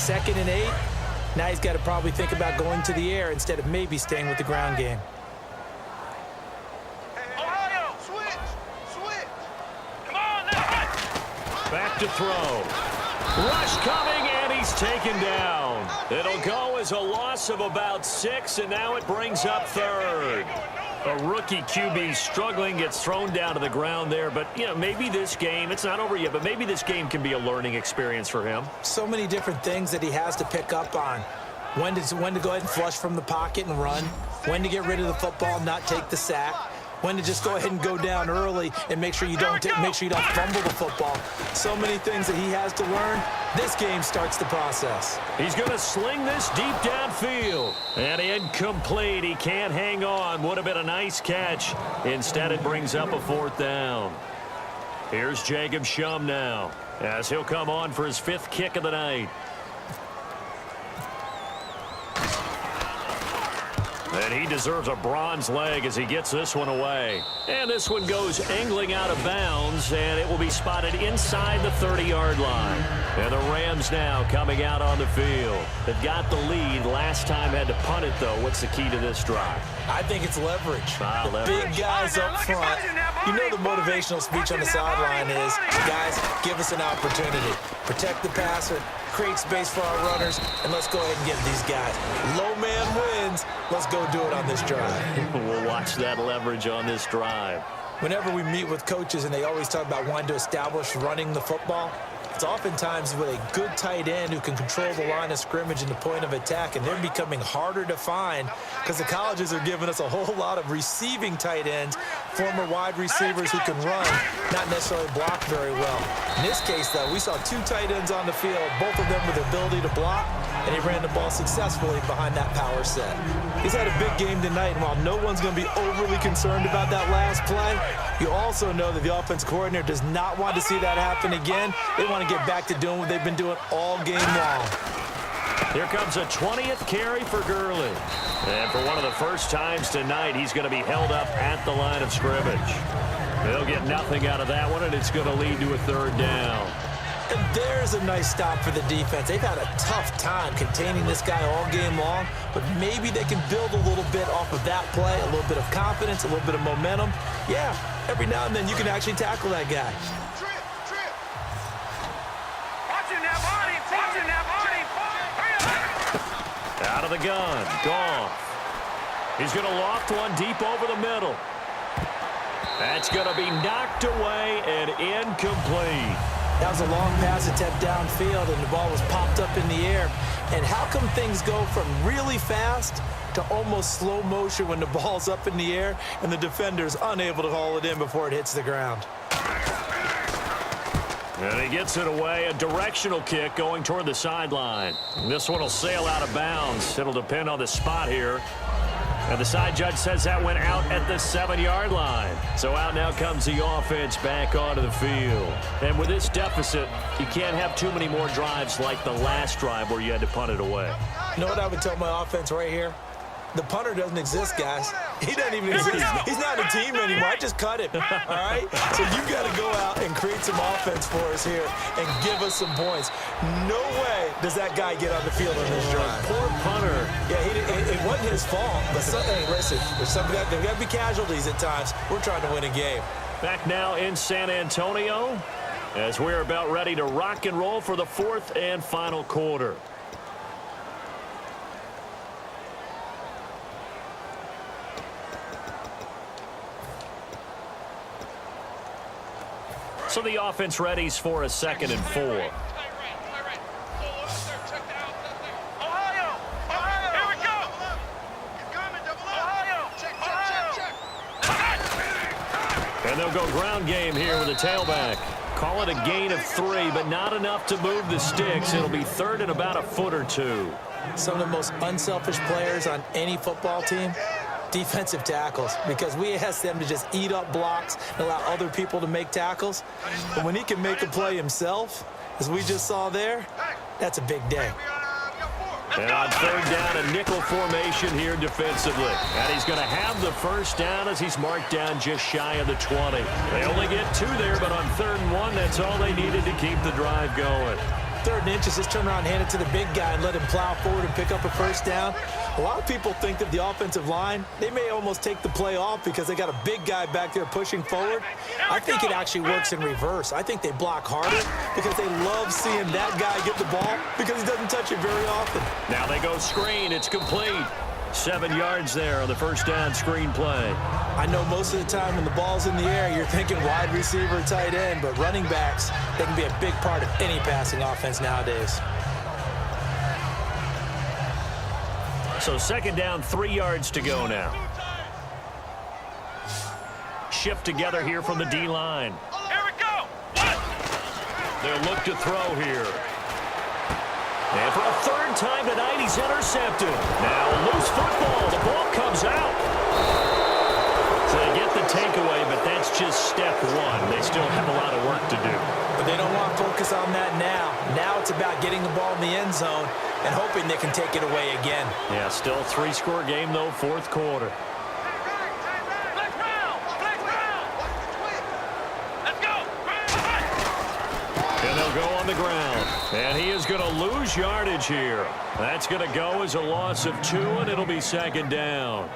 2nd and 8. Now he's got to probably think about going to the air instead of maybe staying with the ground game. Ohio, switch. Come on now. Back to throw. Rush coming, and he's taken down. It'll go as a loss of about 6, and now it brings up 3rd. A rookie QB struggling, gets thrown down to the ground there. But, you know, maybe this game, it's not over yet, but maybe this game can be a learning experience for him. So many different things that he has to pick up on. When to go ahead and flush from the pocket and run. When to get rid of the football, not take the sack. When to just go ahead and go down early and make sure you don't fumble the football. So many things that he has to learn. This game starts the process. He's going to sling this deep downfield. And incomplete. He can't hang on. Would have been a nice catch. Instead, it brings up a 4th down. Here's Jacob Shum now, as he'll come on for his 5th kick of the night. And he deserves a bronze leg as he gets this one away. And this one goes angling out of bounds, and it will be spotted inside the 30-yard line. And the Rams now coming out on the field. They've got the lead. Last time had to punt it, though. What's the key to this drive? I think it's leverage. Leverage. Big guys up front. You know the motivational speech on the sideline is, guys, give us an opportunity. Protect the passer, create space for our runners, and let's go ahead and get these guys. Low man wins. Let's go do it on this drive. We'll watch that leverage on this drive. Whenever we meet with coaches and they always talk about wanting to establish running the football, it's oftentimes with a good tight end who can control the line of scrimmage and the point of attack, and they're becoming harder to find because the colleges are giving us a whole lot of receiving tight ends, former wide receivers who can run, not necessarily block very well. In this case, though, we saw 2 tight ends on the field, both of them with the ability to block, and he ran the ball successfully behind that power set. He's had a big game tonight, and while no one's going to be overly concerned about that last play, you also know that the offense coordinator does not want to see that happen again. They want to get back to doing what they've been doing all game long. Here comes a 20th carry for Gurley. And for one of the first times tonight, he's going to be held up at the line of scrimmage. They'll get nothing out of that one, and it's going to lead to a 3rd down. And there's a nice stop for the defense. They've had a tough time containing this guy all game long, but maybe they can build a little bit off of that play, a little bit of confidence, a little bit of momentum. Yeah, every now and then you can actually tackle that guy. Watching that body. Out of the gun, Goff. He's going to loft one deep over the middle. That's going to be knocked away and incomplete. That was a long pass attempt downfield, and the ball was popped up in the air. And how come things go from really fast to almost slow motion when the ball's up in the air and the defender's unable to haul it in before it hits the ground? And he gets it away, a directional kick going toward the sideline. This one will sail out of bounds. It'll depend on the spot here. And the side judge says that went out at the 7-yard line. So out now comes the offense back onto the field. And with this deficit, you can't have too many more drives like the last drive where you had to punt it away. You know what I would tell my offense right here? The punter doesn't exist, guys. He doesn't even exist. He's not a team anymore. I just cut him, all right? So you've got to go out and create some offense for us here and give us some points. No way does that guy get on the field on this drive. Poor punter. Yeah, it wasn't his fault. But hey, listen, there's got to be casualties at times. We're trying to win a game. Back now in San Antonio as we're about ready to rock and roll for the 4th and final quarter. So the offense readies for a 2nd and 4. Ohio, here we go. Ohio. And they'll go ground game here with a tailback. Call it a gain of 3, but not enough to move the sticks. It'll be 3rd and about a foot or 2. Some of the most unselfish players on any football team, defensive tackles, because we ask them to just eat up blocks and allow other people to make tackles. But when he can make a play himself, as we just saw there, that's a big day. And on 3rd down, a nickel formation here defensively. And he's going to have the 1st down as he's marked down just shy of the 20. They only get 2 there, but on 3rd and 1, that's all they needed to keep the drive going. 3rd and inches, just turn around and hand it to the big guy and let him plow forward and pick up a first down. A lot of people think that the offensive line, they may almost take the play off because they got a big guy back there pushing forward. I think it actually works in reverse. I think they block harder because they love seeing that guy get the ball because he doesn't touch it very often. Now they go screen. It's complete. 7 yards there on the first down screen play. I know most of the time when the ball's in the air, you're thinking wide receiver, tight end, but running backs, they can be a big part of any passing offense nowadays. So 2nd down, 3 yards to go now. Shift together here from the D-line. Here we go. They'll look to throw here. And for a 3rd time tonight, he's intercepted. Now loose football. The ball comes out. So they get the takeaway, but that's just step 1. They still have a lot of work to do. But they don't want to focus on that now. Now it's about getting the ball in the end zone and hoping they can take it away again. Yeah, still 3-score game, though, 4th quarter. Let's go. And they'll go on the ground. And he is going to lose yardage here. That's going to go as a loss of 2, and it'll be 2nd down.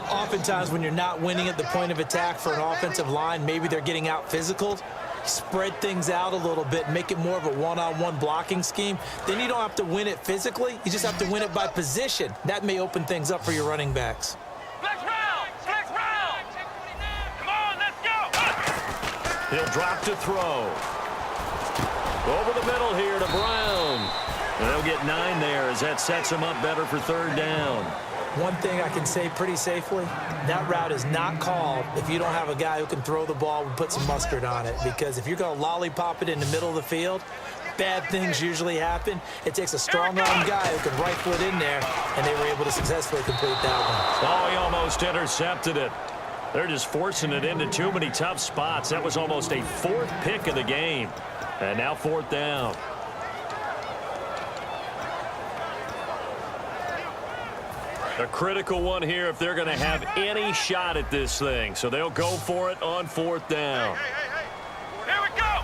Oftentimes when you're not winning at the point of attack for an offensive line, maybe they're getting out physical. Spread things out a little bit, make it more of a one-on-one blocking scheme. Then you don't have to win it physically. You just have to win it by position. That may open things up for your running backs. Flex round. Flex round. Come on, let's go. He'll drop to throw. Over the middle here to Brown. And they'll get 9 there as that sets him up better for 3rd down. One thing I can say pretty safely, that route is not called if you don't have a guy who can throw the ball and put some mustard on it. Because if you're going to lollipop it in the middle of the field, bad things usually happen. It takes a strong-arm guy who can rifle it in there, and they were able to successfully complete that one. Oh, he almost intercepted it. They're just forcing it into too many tough spots. That was almost a 4th pick of the game. And now 4th down. A critical one here if they're going to have any shot at this thing. So they'll go for it on 4th down. Here we go.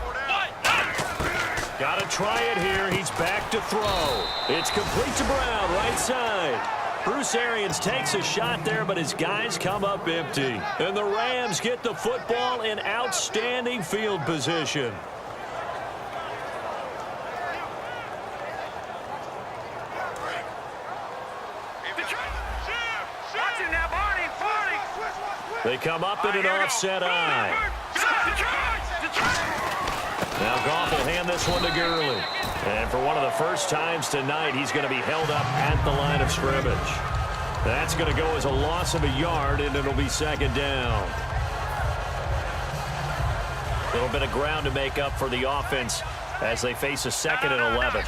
Got to try it here. He's back to throw. It's complete to Brown, right side. Bruce Arians takes a shot there, but his guys come up empty. And the Rams get the football in outstanding field position. They come up in an offset eye. Now Goff will hand this one to Gurley. And for one of the first times tonight, he's going to be held up at the line of scrimmage. That's going to go as a loss of a yard, and it'll be 2nd down. A little bit of ground to make up for the offense as they face a 2nd and 11.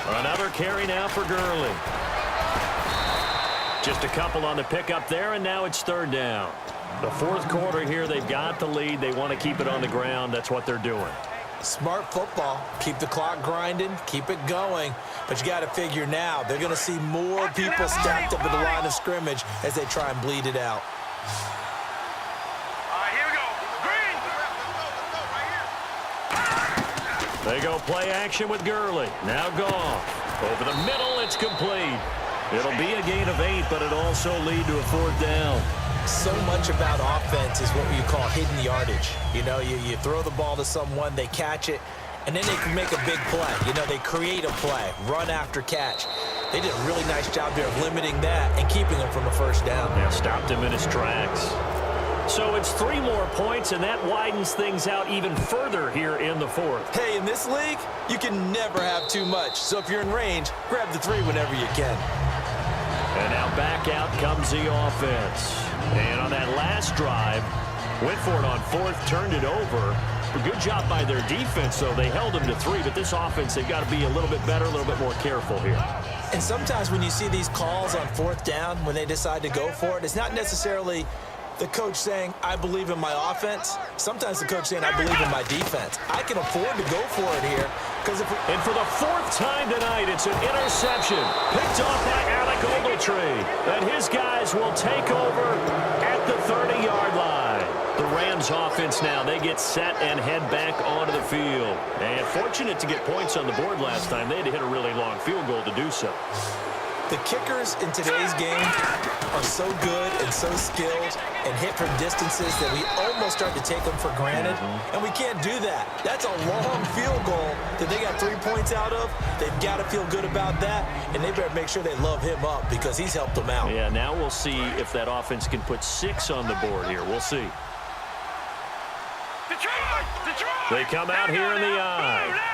Another carry now for Gurley. Just a couple on the pickup there, and now it's 3rd down. The 4th quarter here, they've got the lead. They want to keep it on the ground. That's what they're doing. Smart football. Keep the clock grinding. Keep it going. But you got to figure now, they're going to see more people stacked up at the line of scrimmage as they try and bleed it out. They go play action with Gurley. Now Goff. Over the middle, it's complete. It'll be a gain of 8, but it'll also lead to a 4th down. So much about offense is what you call hidden yardage. You know, you throw the ball to someone, they catch it, and then they can make a big play. You know, they create a play, run after catch. They did a really nice job there of limiting that and keeping him from a first down. Yeah, stopped him in his tracks. So it's 3 more points, and that widens things out even further here in the 4th. Hey, in this league, you can never have too much. So if you're in range, grab the 3 whenever you can. And now back out comes the offense. And on that last drive, went for it on 4th, turned it over. A good job by their defense, though. They held them to 3, but this offense, they've got to be a little bit better, a little bit more careful here. And sometimes when you see these calls on 4th down, when they decide to go for it, it's not necessarily the coach saying, I believe in my offense. Sometimes the coach saying, I believe in my defense. I can afford to go for it here. And for the 4th time tonight, it's an interception. Picked off by Alec Ogletree. And his guys will take over at the 30-yard line. The Rams offense now, they get set and head back onto the field. And fortunate to get points on the board last time. They had to hit a really long field goal to do so. The kickers in today's game are so good and so skilled and hit from distances that we almost start to take them for granted. And we can't do that. That's a long field goal that they got 3 points out of. They've got to feel good about that, and they better make sure they love him up because he's helped them out. Yeah, now we'll see if that offense can put 6 on the board here. We'll see. They come out here in the eye.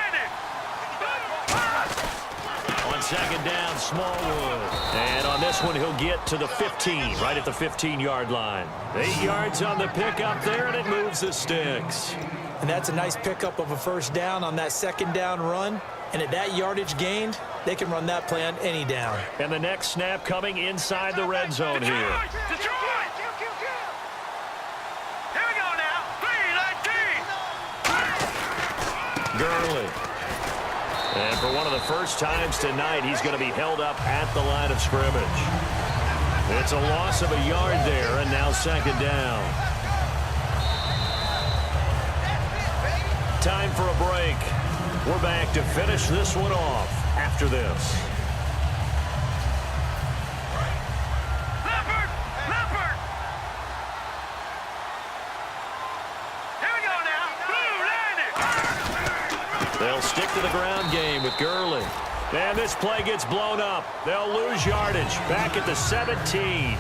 On second down, Smallwood. And on this one, he'll get to the 15, right at the 15-yard line. 8 yards on the pickup there, and it moves the sticks. And that's a nice pickup of a first down on that second down run. And at that yardage gained, they can run that play on any down. And the next snap coming inside the red zone here. Detroit! Here we go now. 3-19. Gurley. And for one of the first times tonight, he's going to be held up at the line of scrimmage. It's a loss of a yard there, and now second down. Time for a break. We're back to finish this one off after this. Leopard! Here we go now. Blue landed. They'll stick to the ground game with Gurley. And this play gets blown up. They'll lose yardage back at the 17.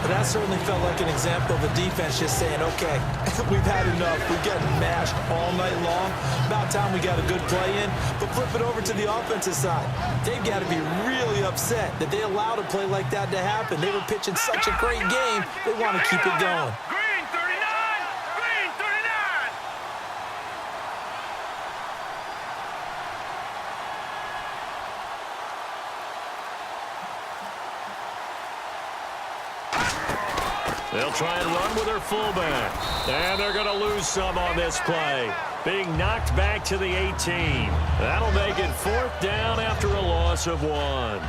But that certainly felt like an example of the defense just saying, okay, we've had enough. We've gotten mashed all night long. About time we got a good play in. But flip it over to the offensive side. They've got to be really upset that they allowed a play like that to happen. They were pitching such a great game. They want to keep it going. Green 39. Green 39. They'll try and run with their fullback. And they're going to lose some on this play. Being knocked back to the 18. That'll make it 4th down after a loss of 1.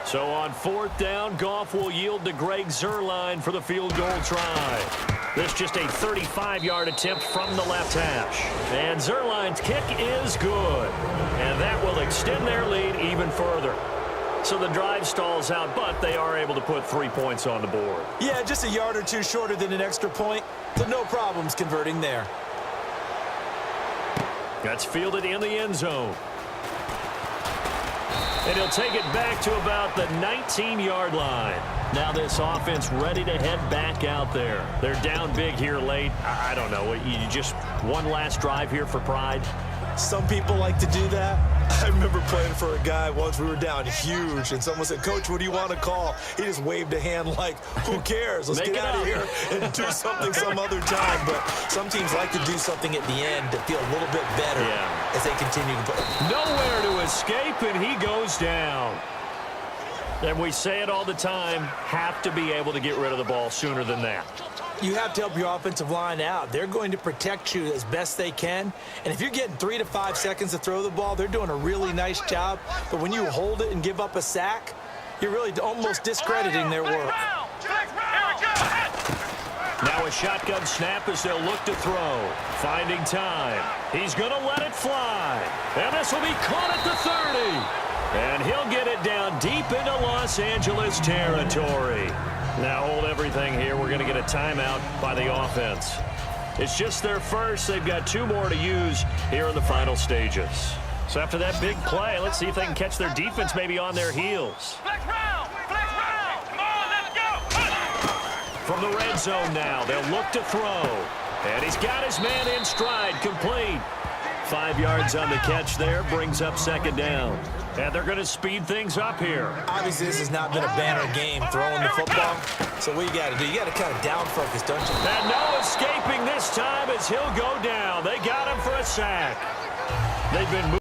So on 4th down, Goff will yield to Greg Zuerlein for the field goal try. This just a 35-yard attempt from the left hash. And Zuerlein's kick is good. And that will extend their lead even further. So the drive stalls out, but they are able to put 3 points on the board. Yeah, just a yard or two shorter than an extra point. So no problems converting there. That's fielded in the end zone. And he'll take it back to about the 19-yard line. Now this offense ready to head back out there. They're down big here late. I don't know. You just one last drive here for pride? Some people like to do that. I remember playing for a guy once. We were down huge, and someone said, "Coach, what do you want to call?" He just waved a hand like, who cares? Let's get out of here and do something some other time. But some teams like to do something at the end to feel a little bit better as they continue to play. Nowhere to escape, and he goes down. And we say it all the time, have to be able to get rid of the ball sooner than that. You have to help your offensive line out. They're going to protect you as best they can. And if you're getting 3 to 5 seconds to throw the ball, they're doing a really nice job. But when you hold it and give up a sack, you're really almost discrediting their work. Now a shotgun snap as they'll look to throw. Finding time. He's going to let it fly. And this will be caught at the 30. And he'll get it down deep into Los Angeles territory. Now hold everything here. We're going to get a timeout by the offense. It's just their first. They've got 2 more to use here in the final stages. So after that big play, let's see if they can catch their defense maybe on their heels. Flex round. Come on, let's go. From the red zone now, they'll look to throw. And he's got his man in stride, complete. 5 yards on the catch there, brings up second down. And they're going to speed things up here. Obviously, this has not been a banner game throwing the football. So what you got to do, you got to kind of down focus, don't you? And no escaping this time as he'll go down. They got him for a sack. They've been moving.